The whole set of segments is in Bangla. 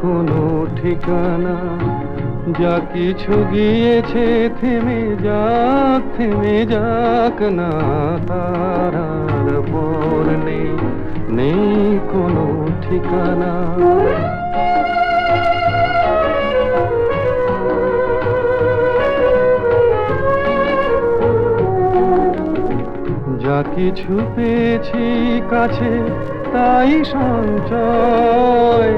কোনো ঠিকানা। যা কিছু গিয়েছে থেমে যাক না, তার আর পর নেই, নেই কোনো ঠিকানা। যা কিছু পেয়েছি কাছে তাই সঞ্চয়,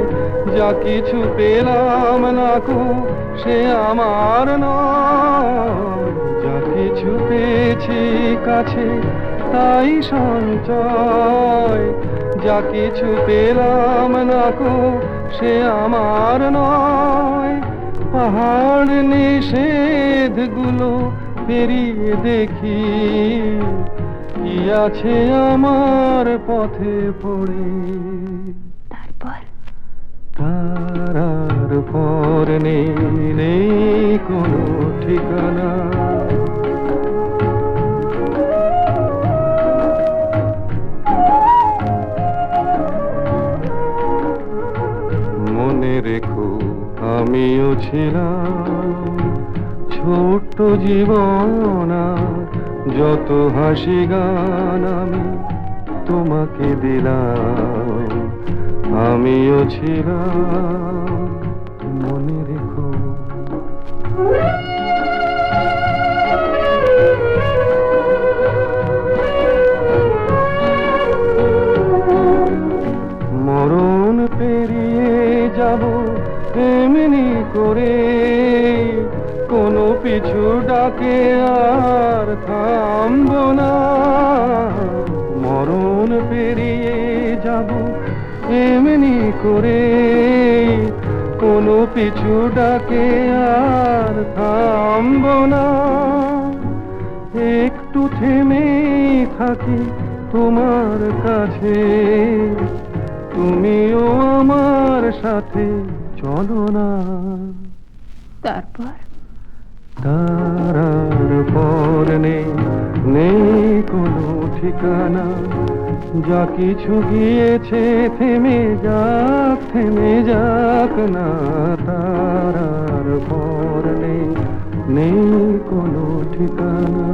যা কিছু পেলাম না কো সে আমার নয়। যা কিছু পেয়েছি কাছে তাই সঞ্চয়, যা কিছু পেলাম না কো সে আমার নয়। পাহাড় নিষেধগুলো পেরিয়ে দেখি কি আছে আমার পথে পড়ে, তারপর তার আর পর নেই, নেই কোনো ঠিকানা। মনে রেখো আমিও ছিলাম ছোট্ট জীবন, যত হাসি গান আমি তোমাকে দিলাম, আমিও ছিলাম, মনে রেখো। মরণ পেরিয়ে যাব এমনি করে, কোনো পিছু ডাকে আর থামবো না। মরণ পেরিয়ে যাব এমনি করে, কোনো পিছু ডাকে আর থামবো না। একটু থেমে থাকি তোমার কাছে, তুমিও আমার সাথে চলো না। তারপর তার আর পর নেই, নেই কোনো ঠিকানা। যা কিছু গিয়েছে থেমে যাক না, তার আর পর নেই, নেই কোনো ঠিকানা।